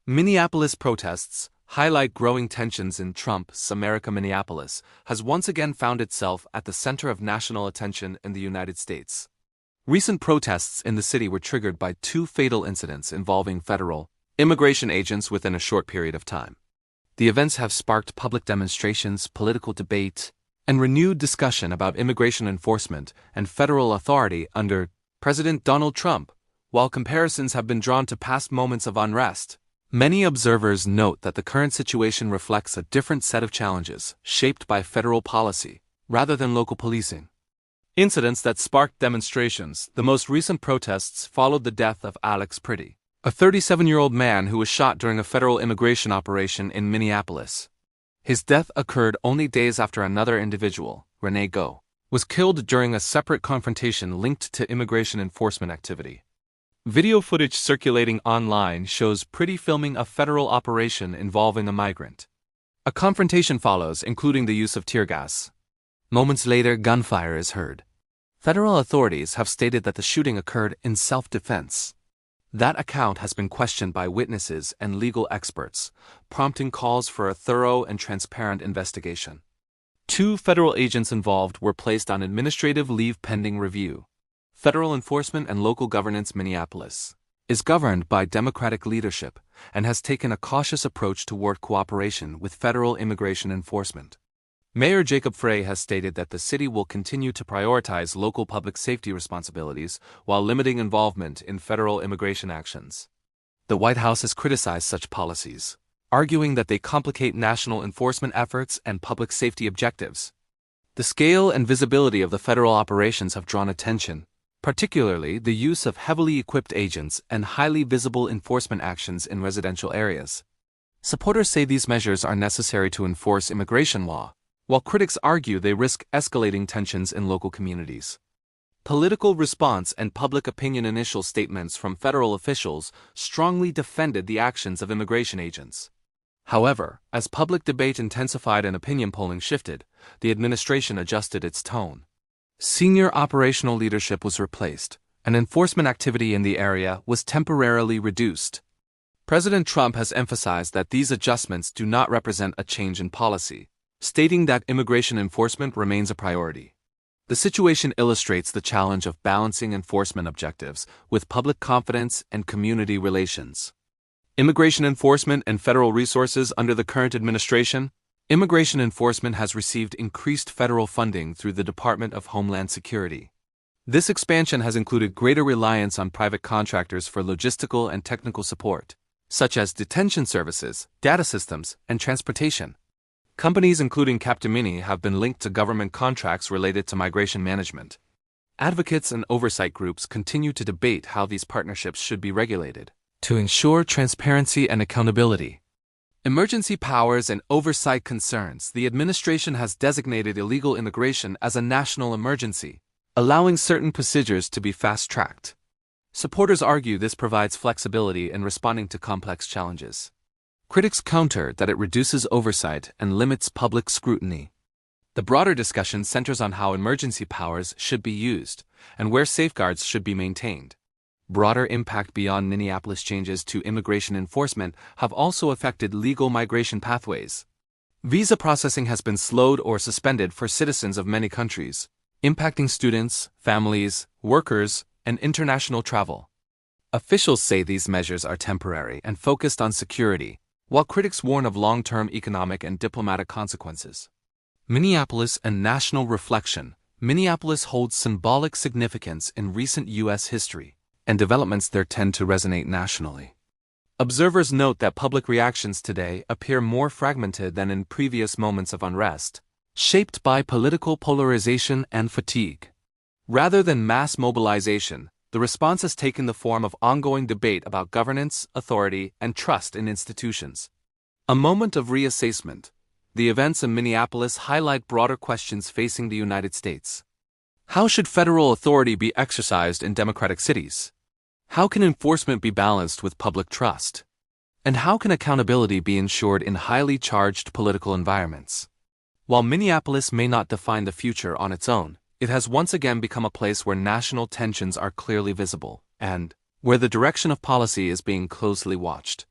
Minneapolis protests highlight growing tensions in Trump's America. Minneapolis has once again found itself at the center of national attention in the United States. Recent protests in the city were triggered by two fatal incidents involving federal immigration agents within a short period of time. The events have sparked public demonstrations, political debate, and renewed discussion about immigration enforcement and federal authority under President Donald Trump. While comparisons have been drawn to past moments of unrest, many observers note that the current situation reflects a different set of challenges shaped by federal policy rather than local policing. Incidents that sparked demonstrations. The most recent protests followed the death of Alex Pretty, a 37-year-old man who was shot during a federal immigration operation in Minneapolis. His death occurred only days after another individual, Renee Go, was killed during a separate confrontation linked to immigration enforcement activity. Video footage circulating online shows Pretty filming a federal operation involving a migrant. A confrontation follows, including the use of tear gas. Moments later, gunfire is heard. Federal authorities have stated that the shooting occurred in self-defense. That account has been questioned by witnesses and legal experts, prompting calls for a thorough and transparent investigation. Two federal agents involved were placed on administrative leave pending review. Federal enforcement and local governance. Minneapolis is governed by Democratic leadership and has taken a cautious approach toward cooperation with federal immigration enforcement. Mayor Jacob Frey has stated that the city will continue to prioritize local public safety responsibilities while limiting involvement in federal immigration actions. The White House has criticized such policies, arguing that they complicate national enforcement efforts and public safety objectives. The scale and visibility of the federal operations have drawn attention, particularly the use of heavily equipped agents and highly visible enforcement actions in residential areas. Supporters say these measures are necessary to enforce immigration law, while critics argue they risk escalating tensions in local communities. Political response and public opinion. Initial statements from federal officials strongly defended the actions of immigration agents. However, as public debate intensified and opinion polling shifted, the administration adjusted its tone. Senior operational leadership was replaced, and enforcement activity in the area was temporarily reduced. President Trump has emphasized that these adjustments do not represent a change in policy, stating that immigration enforcement remains a priority. The situation illustrates the challenge of balancing enforcement objectives with public confidence and community relations. Immigration enforcement and federal resources. Under the current administration, immigration enforcement has received increased federal funding through the Department of Homeland Security. This expansion has included greater reliance on private contractors for logistical and technical support, such as detention services, data systems, and transportation. Companies including Capgemini have been linked to government contracts related to migration management. Advocates and oversight groups continue to debate how these partnerships should be regulated to ensure transparency and accountability. Emergency powers and oversight concerns. The administration has designated illegal immigration as a national emergency, allowing certain procedures to be fast-tracked. Supporters argue this provides flexibility in responding to complex challenges. Critics counter that it reduces oversight and limits public scrutiny. The broader discussion centers on how emergency powers should be used and where safeguards should be maintained. Broader impact beyond Minneapolis. Changes to immigration enforcement have also affected legal migration pathways. Visa processing has been slowed or suspended for citizens of many countries, impacting students, families, workers, and international travel. Officials say these measures are temporary and focused on security, while critics warn of long-term economic and diplomatic consequences. Minneapolis and national reflection. Minneapolis holds symbolic significance in recent U.S. history, and developments there tend to resonate nationally. Observers note that public reactions today appear more fragmented than in previous moments of unrest, shaped by political polarization and fatigue. Rather than mass mobilization, the response has taken the form of ongoing debate about governance, authority, and trust in institutions. A moment of reassessment. The events in Minneapolis highlight broader questions facing the United States. How should federal authority be exercised in democratic cities? How can enforcement be balanced with public trust? And how can accountability be ensured in highly charged political environments? While Minneapolis may not define the future on its own, it has once again become a place where national tensions are clearly visible, and where the direction of policy is being closely watched.